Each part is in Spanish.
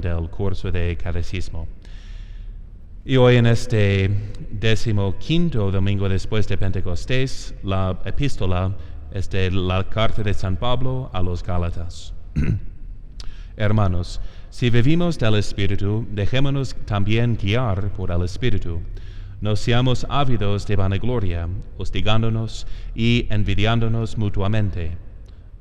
del curso de Catecismo. Y hoy en este 15º domingo después de Pentecostés, la epístola es de la carta de San Pablo a los Gálatas. Hermanos, si vivimos del Espíritu, dejémonos también guiar por el Espíritu. No seamos ávidos de vanagloria, hostigándonos y envidiándonos mutuamente.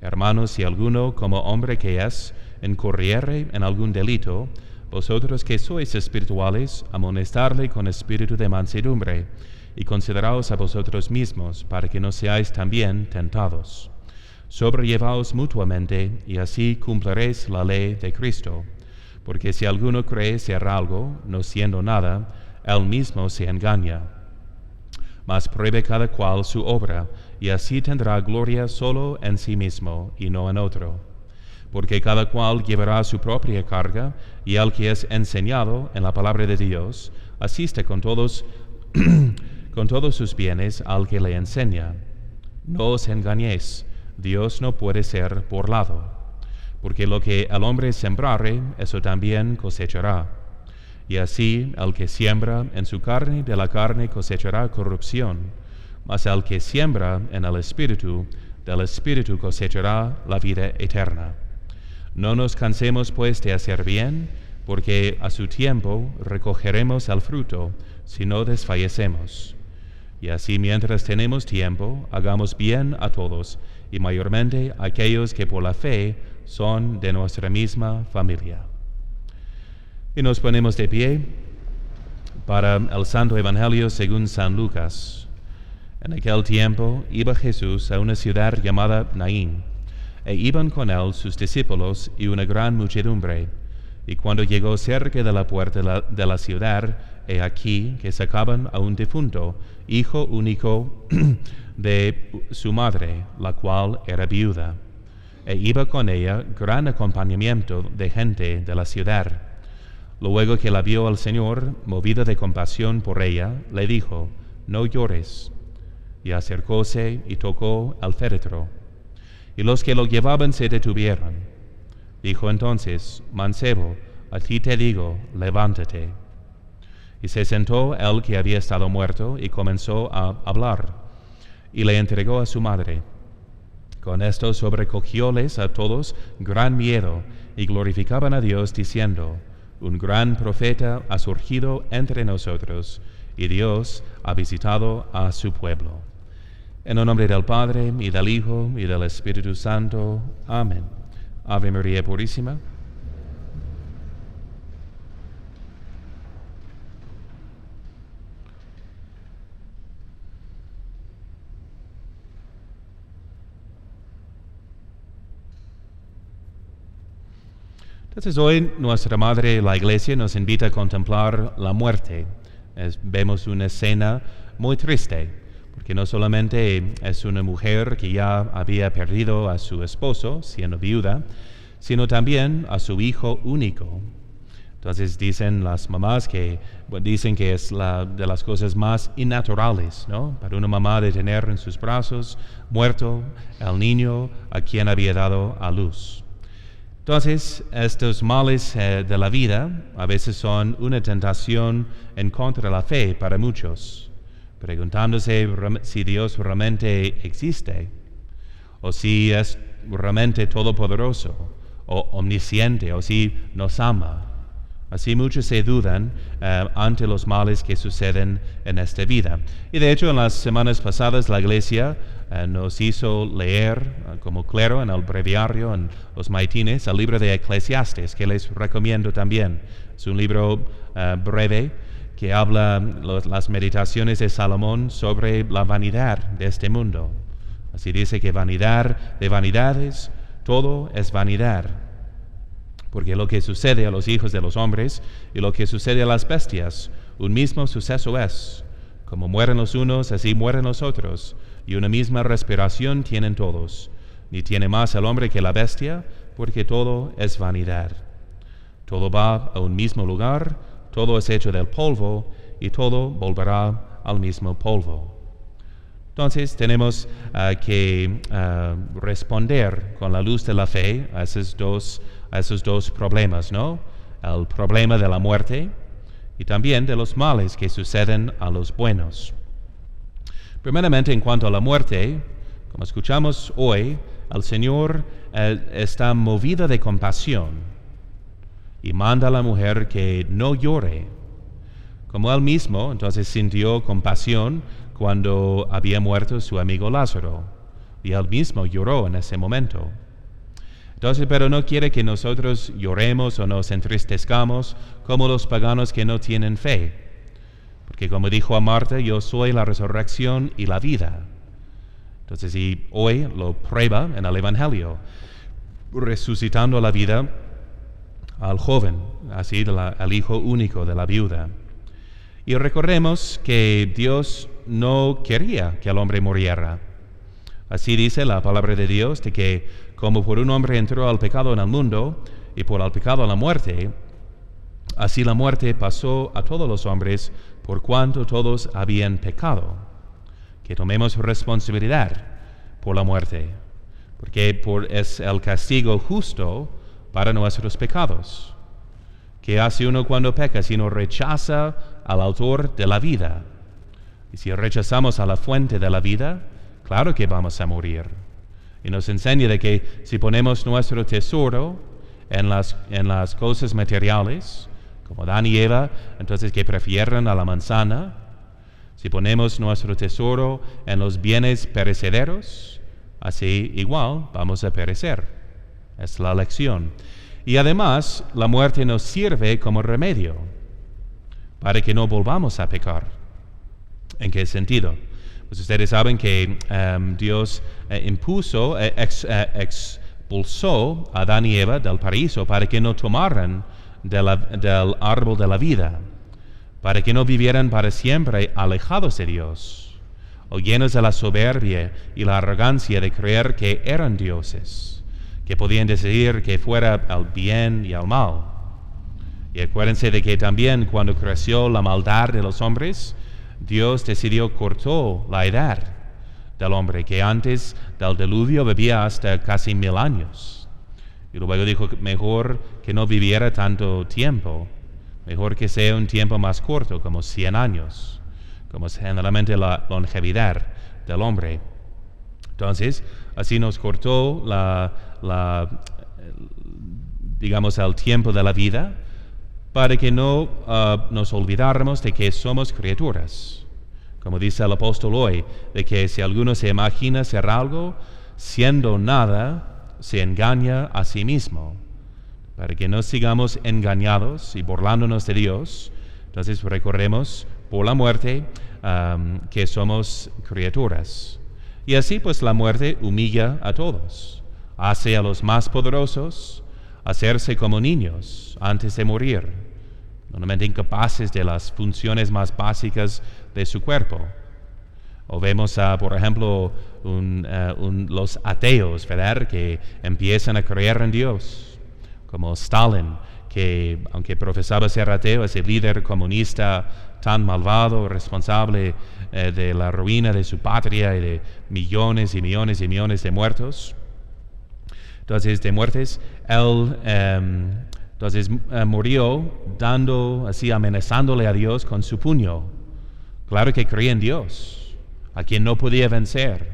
Hermanos, si alguno, como hombre que es, incurriere en algún delito, vosotros que sois espirituales, amonestarle con espíritu de mansedumbre, y consideraos a vosotros mismos, para que no seáis también tentados. Sobrellevaos mutuamente, y así cumpliréis la ley de Cristo. Porque si alguno cree ser algo, no siendo nada, él mismo se engaña. Mas pruebe cada cual su obra, y así tendrá gloria solo en sí mismo, y no en otro. Porque cada cual llevará su propia carga, y el que es enseñado en la palabra de Dios, asiste con todos sus bienes al que le enseña. No os engañéis, Dios no puede ser burlado, porque lo que el hombre sembrare, eso también cosechará. Y así el que siembra en su carne, de la carne cosechará corrupción, mas el que siembra en el Espíritu, del Espíritu cosechará la vida eterna. No nos cansemos pues de hacer bien, porque a su tiempo recogeremos el fruto, si no desfallecemos. Y así mientras tenemos tiempo, hagamos bien a todos, y mayormente a aquellos que por la fe son de nuestra misma familia. Y nos ponemos de pie para el Santo Evangelio según San Lucas. En aquel tiempo iba Jesús a una ciudad llamada Naín, e iban con él sus discípulos y una gran muchedumbre. Y cuando llegó cerca de la puerta de la ciudad, he aquí que sacaban a un difunto, hijo único de su madre, la cual era viuda. E iba con ella gran acompañamiento de gente de la ciudad. Luego que la vio el Señor, movido de compasión por ella, le dijo: no llores. Y acercóse y tocó el féretro. Y los que lo llevaban se detuvieron. Dijo entonces: mancebo, a ti te digo, levántate. Y se sentó el que había estado muerto y comenzó a hablar, y le entregó a su madre. Con esto sobrecogióles a todos gran miedo, y glorificaban a Dios diciendo: un gran profeta ha surgido entre nosotros, y Dios ha visitado a su pueblo. En el nombre del Padre, y del Hijo, y del Espíritu Santo. Amén. Ave María Purísima. Entonces hoy nuestra Madre, la Iglesia, nos invita a contemplar la muerte. Vemos una escena muy triste, porque no solamente es una mujer que ya había perdido a su esposo, siendo viuda, sino también a su hijo único. Entonces dicen las mamás que es de las cosas más innaturales, ¿no? Para una mamá de tener en sus brazos muerto el niño a quien había dado a luz. Entonces, estos males de la vida a veces son una tentación en contra de la fe para muchos, preguntándose si Dios realmente existe, o si es realmente todopoderoso, o omnisciente, o si nos ama. Así muchos se dudan ante los males que suceden en esta vida. Y de hecho, en las semanas pasadas la Iglesia nos hizo leer como clero en el breviario, en los maitines, el libro de Eclesiastes, que les recomiendo también. Es un libro breve que habla las meditaciones de Salomón sobre la vanidad de este mundo. Así dice que vanidad de vanidades, todo es vanidad. Porque lo que sucede a los hijos de los hombres y lo que sucede a las bestias, un mismo suceso es. Como mueren los unos, así mueren los otros, y una misma respiración tienen todos. Ni tiene más el hombre que la bestia, porque todo es vanidad. Todo va a un mismo lugar, todo es hecho del polvo, y todo volverá al mismo polvo. Entonces tenemos que responder con la luz de la fe a esos dos problemas, ¿no? el problema de la muerte y también de los males que suceden a los buenos. Primeramente, en cuanto a la muerte, como escuchamos hoy, el Señor está movido de compasión y manda a la mujer que no llore, como Él mismo entonces sintió compasión cuando había muerto su amigo Lázaro, y Él mismo lloró en ese momento. Entonces, pero no quiere que nosotros lloremos o nos entristezcamos como los paganos que no tienen fe. Porque como dijo a Marta, yo soy la resurrección y la vida. Entonces, y hoy lo prueba en el Evangelio, resucitando la vida al joven, así al hijo único de la viuda. Y recordemos que Dios no quería que el hombre muriera. Así dice la palabra de Dios, de que como por un hombre entró el pecado en el mundo, y por el pecado la muerte, así la muerte pasó a todos los hombres, por cuanto todos habían pecado. Que tomemos responsabilidad por la muerte, porque es el castigo justo para nuestros pecados. ¿Qué hace uno cuando peca? Sino rechaza al autor de la vida. Y si rechazamos a la fuente de la vida, claro que vamos a morir. Y nos enseña de que si ponemos nuestro tesoro en las cosas materiales, como Adán y Eva, entonces que prefieren a la manzana. Si ponemos nuestro tesoro en los bienes perecederos, así igual vamos a perecer. Es la lección. Y además, la muerte nos sirve como remedio para que no volvamos a pecar. ¿En qué sentido? Pues ustedes saben que Dios expulsó a Adán y Eva del paraíso para que no tomaran del árbol de la vida, para que no vivieran para siempre alejados de Dios, o llenos de la soberbia y la arrogancia de creer que eran dioses, que podían decidir que fuera el bien y el mal. Y acuérdense de que también cuando creció la maldad de los hombres, Dios cortó la edad del hombre, que antes del diluvio vivía hasta casi 1000 años. Y luego dijo, mejor que no viviera tanto tiempo, mejor que sea un tiempo más corto, como 100 años, como es generalmente la longevidad del hombre. Entonces, así nos cortó digamos, el tiempo de la vida, para que no nos olvidáramos de que somos criaturas. Como dice el apóstol hoy, de que si alguno se imagina ser algo, siendo nada, se engaña a sí mismo. Para que no sigamos engañados y burlándonos de Dios, entonces recordemos por la muerte que somos criaturas. Y así pues la muerte humilla a todos, hace a los más poderosos hacerse como niños antes de morir, normalmente incapaces de las funciones más básicas de su cuerpo. O vemos, por ejemplo, los ateos, ¿verdad?, que empiezan a creer en Dios, como Stalin, que aunque profesaba ser ateo, es el líder comunista tan malvado, responsable de la ruina de su patria y de millones y millones y millones de muertos. Entonces, de muertes, él murió amenazándole a Dios con su puño. Claro que creía en Dios, a quien no podía vencer,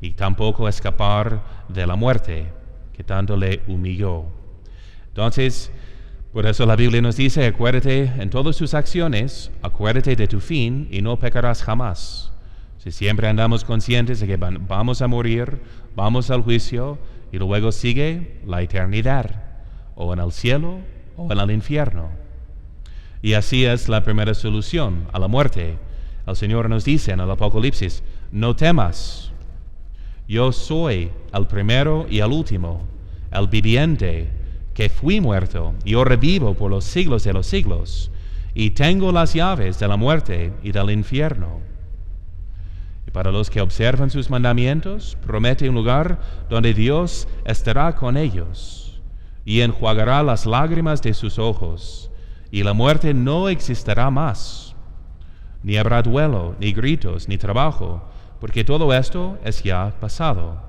y tampoco escapar de la muerte, que tanto le humilló. Entonces, por eso la Biblia nos dice, acuérdate en todas tus acciones, acuérdate de tu fin y no pecarás jamás. Si siempre andamos conscientes de que vamos a morir, vamos al juicio, y luego sigue la eternidad, o en el cielo o en el infierno. Y así es la primera solución a la muerte. El Señor nos dice en el Apocalipsis, no temas, yo soy el primero y el último, el viviente, que fui muerto, y yo revivo por los siglos de los siglos, y tengo las llaves de la muerte y del infierno. Y para los que observan sus mandamientos, promete un lugar donde Dios estará con ellos y enjuagará las lágrimas de sus ojos, y la muerte no existirá más. Ni habrá duelo, ni gritos, ni trabajo, porque todo esto es ya pasado.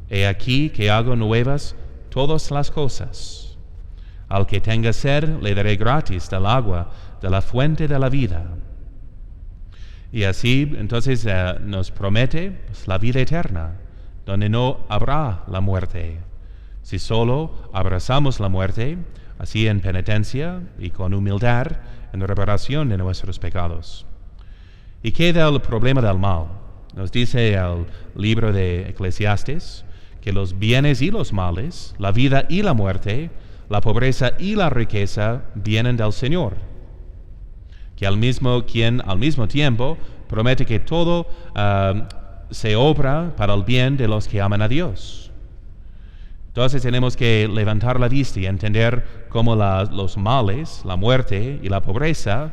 He aquí que hago nuevas todas las cosas. Al que tenga sed, le daré gratis del agua de la fuente de la vida. Y así, entonces, nos promete pues, la vida eterna, donde no habrá la muerte. Si solo abrazamos la muerte, así en penitencia y con humildad, en reparación de nuestros pecados. ¿Y qué del problema del mal? Nos dice el libro de Eclesiastes que los bienes y los males, la vida y la muerte, la pobreza y la riqueza vienen del Señor. Que quien al mismo tiempo promete que todo se obra para el bien de los que aman a Dios. Entonces tenemos que levantar la vista y entender cómo los males, la muerte y la pobreza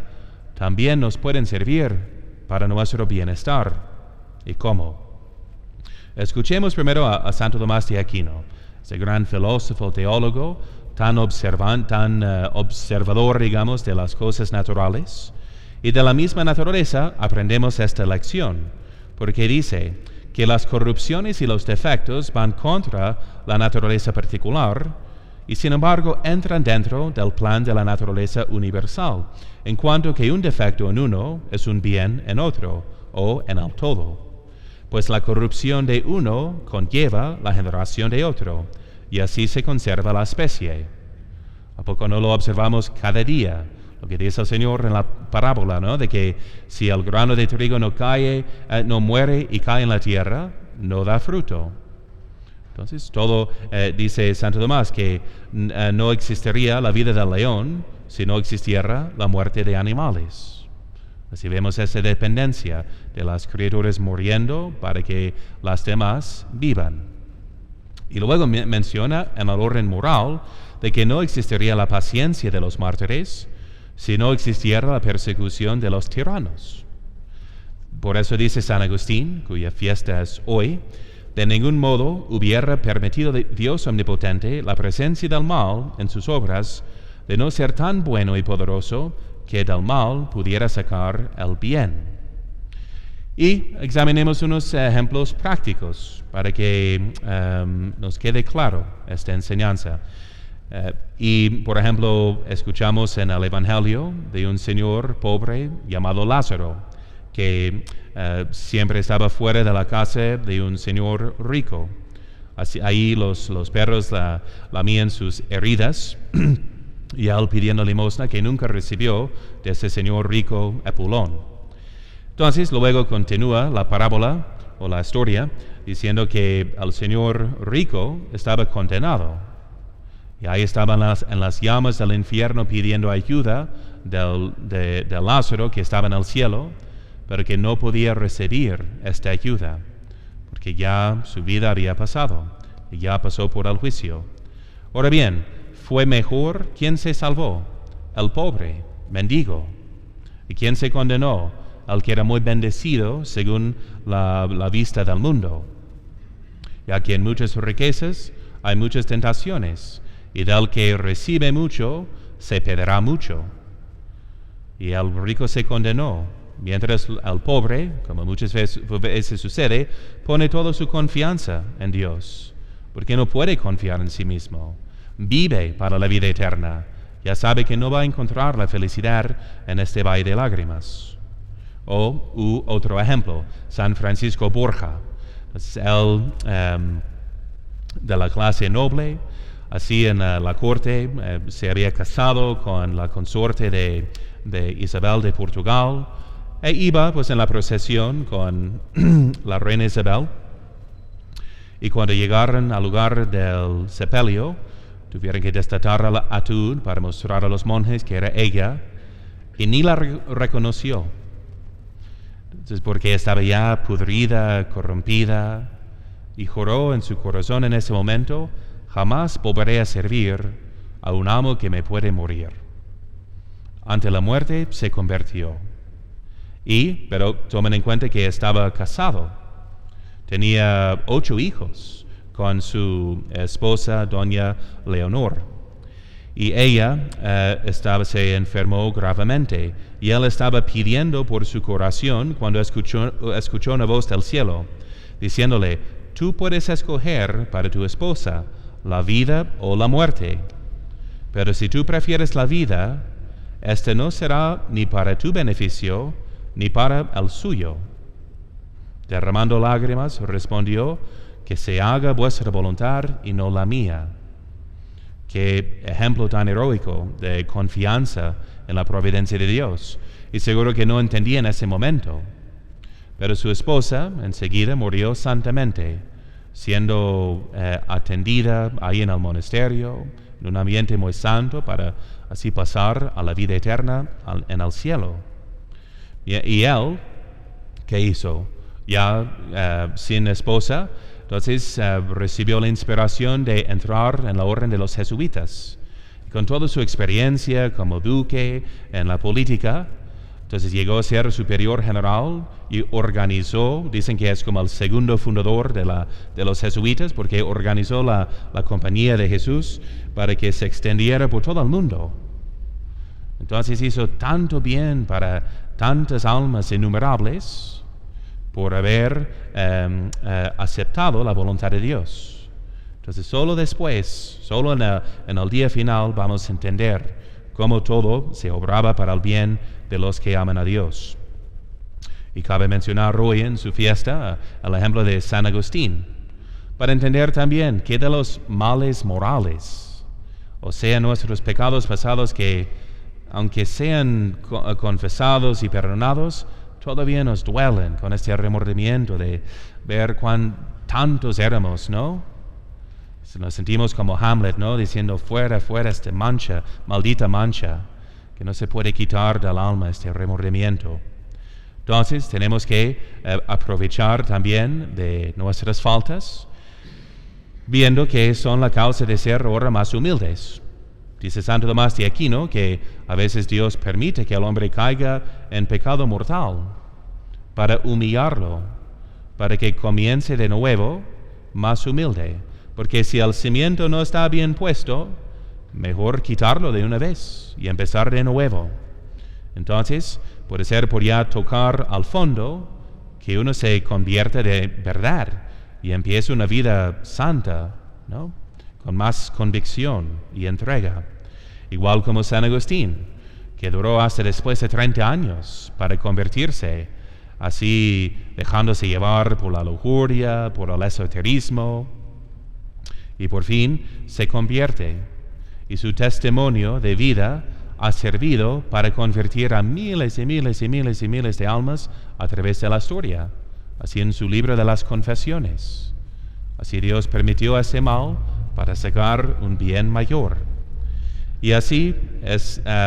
también nos pueden servir para nuestro bienestar. ¿Y cómo? Escuchemos primero a Santo Tomás de Aquino, ese gran filósofo, teólogo, tan observador, digamos, de las cosas naturales. Y de la misma naturaleza aprendemos esta lección, porque dice que las corrupciones y los defectos van contra la naturaleza particular y sin embargo entran dentro del plan de la naturaleza universal, en cuanto que un defecto en uno es un bien en otro o en el todo. Pues la corrupción de uno conlleva la generación de otro, y así se conserva la especie. ¿A poco no lo observamos cada día? Lo que dice el Señor en la parábola, ¿no? De que si el grano de trigo no muere y cae en la tierra, no da fruto. Entonces, dice Santo Tomás que no existiría la vida del león si no existiera la muerte de animales. Así vemos esa dependencia de las criaturas muriendo para que las demás vivan. Y luego menciona en el orden moral de que no existiría la paciencia de los mártires si no existiera la persecución de los tiranos. Por eso dice San Agustín, cuya fiesta es hoy, de ningún modo hubiera permitido Dios omnipotente la presencia del mal en sus obras, de no ser tan bueno y poderoso que del mal pudiera sacar el bien. Y examinemos unos ejemplos prácticos para que nos quede claro esta enseñanza. Y, por ejemplo, escuchamos en el Evangelio de un señor pobre llamado Lázaro, que siempre estaba fuera de la casa de un señor rico. Ahí los perros lamían sus heridas y él pidiendo limosna que nunca recibió de ese señor rico Epulón. Entonces luego continúa la parábola o la historia diciendo que el señor rico estaba condenado. Y ahí estaban en las llamas del infierno pidiendo ayuda de Lázaro que estaba en el cielo, pero que no podía recibir esta ayuda, porque ya su vida había pasado y ya pasó por el juicio. Ahora bien, ¿fue mejor? ¿Quién se salvó? El pobre, mendigo. ¿Y quién se condenó? El que era muy bendecido según la vista del mundo. Ya que en muchas riquezas hay muchas tentaciones, y del que recibe mucho, se pedirá mucho. Y el rico se condenó, mientras el pobre, como muchas veces sucede, pone toda su confianza en Dios, porque no puede confiar en sí mismo. Vive para la vida eterna, ya sabe que no va a encontrar la felicidad en este valle de lágrimas. Otro ejemplo, San Francisco Borja. Él, de la clase noble, así en la corte, se había casado con la consorte de Isabel de Portugal, e iba pues en la procesión con la reina Isabel, y cuando llegaron al lugar del sepelio, tuvieron que destatar el ataúd para mostrar a los monjes que era ella, y ni la reconoció. Entonces, porque estaba ya pudrida, corrompida, y juró en su corazón en ese momento: jamás volveré a servir a un amo que me puede morir. Ante la muerte se convirtió. Pero tomen en cuenta que estaba casado. Tenía 8 hijos con su esposa, doña Leonor. Y ella se enfermó gravemente. Y él estaba pidiendo por su curación cuando escuchó una voz del cielo, diciéndole: tú puedes escoger para tu esposa la vida o la muerte. Pero si tú prefieres la vida, esta no será ni para tu beneficio, ni para el suyo. Derramando lágrimas, respondió, que se haga vuestra voluntad y no la mía. Qué ejemplo tan heroico de confianza en la providencia de Dios. Y seguro que no entendía en ese momento. Pero su esposa enseguida murió santamente, siendo atendida ahí en el monasterio, en un ambiente muy santo, para así pasar a la vida eterna en el cielo. Y él, ¿qué hizo? Ya sin esposa, entonces recibió la inspiración de entrar en la orden de los jesuitas. Con toda su experiencia como duque en la política, entonces llegó a ser superior general y organizó, dicen que es como el segundo fundador de los jesuitas, porque organizó la Compañía de Jesús para que se extendiera por todo el mundo. Entonces hizo tanto bien para tantas almas innumerables por haber aceptado la voluntad de Dios. Entonces solo después, solo en el día final, vamos a entender cómo todo se obraba para el bien de los que aman a Dios. Y cabe mencionar hoy en su fiesta el ejemplo de San Agustín, para entender también que de los males morales, o sea, nuestros pecados pasados que, aunque sean confesados y perdonados, todavía nos duelen con este remordimiento de ver cuán tantos éramos, ¿no? Nos sentimos como Hamlet, ¿no? Diciendo, fuera, fuera esta mancha, maldita mancha, que no se puede quitar del alma este remordimiento. Entonces, tenemos que aprovechar también de nuestras faltas, viendo que son la causa de ser ahora más humildes. Dice Santo Tomás de Aquino que a veces Dios permite que el hombre caiga en pecado mortal para humillarlo, para que comience de nuevo más humilde. Porque si el cimiento no está bien puesto, mejor quitarlo de una vez y empezar de nuevo. Entonces, puede ser por ya tocar al fondo que uno se convierta de verdad y empiece una vida santa, ¿no? Con más convicción y entrega. Igual como San Agustín, que duró hasta después de 30 años para convertirse, así dejándose llevar por la lujuria, por el esoterismo, y por fin se convierte. Y su testimonio de vida ha servido para convertir a miles y miles y miles y miles de almas a través de la historia, así en su libro de las Confesiones. Así Dios permitió ese mal para sacar un bien mayor. Y así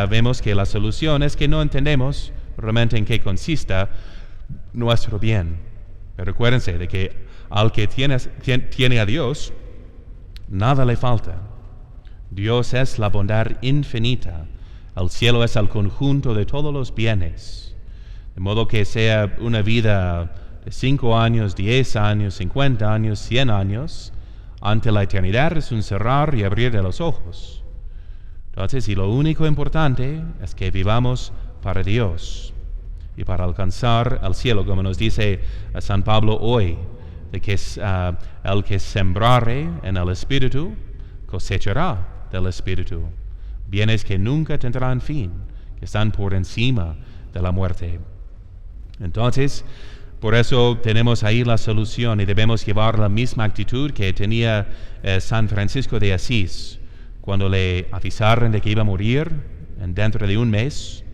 vemos que la solución es que no entendemos realmente en qué consista nuestro bien. Pero recuérdense de que al que tiene a Dios, nada le falta. Dios es la bondad infinita. El cielo es el conjunto de todos los bienes. De modo que sea una vida de 5 años, 10 años, 50 años, 100 años, ante la eternidad es un cerrar y abrir de los ojos. Entonces, y lo único importante es que vivamos para Dios y para alcanzar el cielo, como nos dice San Pablo hoy, de que el que sembrare en el Espíritu cosechará del Espíritu. Bienes que nunca tendrán fin, que están por encima de la muerte. Entonces, por eso tenemos ahí la solución y debemos llevar la misma actitud que tenía San Francisco de Asís cuando le avisaron de que iba a morir dentro de un mes.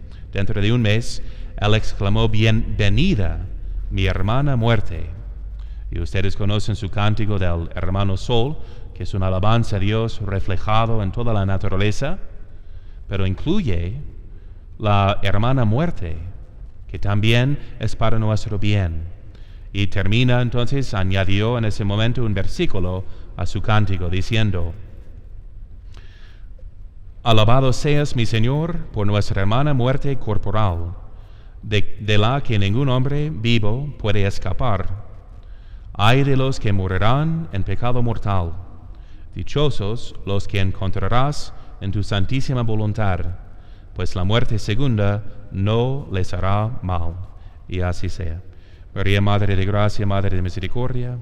Él exclamó, bienvenida mi hermana muerte. Y ustedes conocen su cántico del hermano Sol, que es una alabanza a Dios reflejado en toda la naturaleza, pero incluye la hermana muerte, que también es para nuestro bien. Y termina entonces, añadió en ese momento un versículo a su cántico, diciendo, alabado seas, mi Señor, por nuestra hermana muerte corporal, de la que ningún hombre vivo puede escapar. Ay de los que morirán en pecado mortal. Dichosos los que encontrarás en tu santísima voluntad, pues la muerte segunda no les hará mal. Y así sea. María, Madre de Gracia, Madre de Misericordia,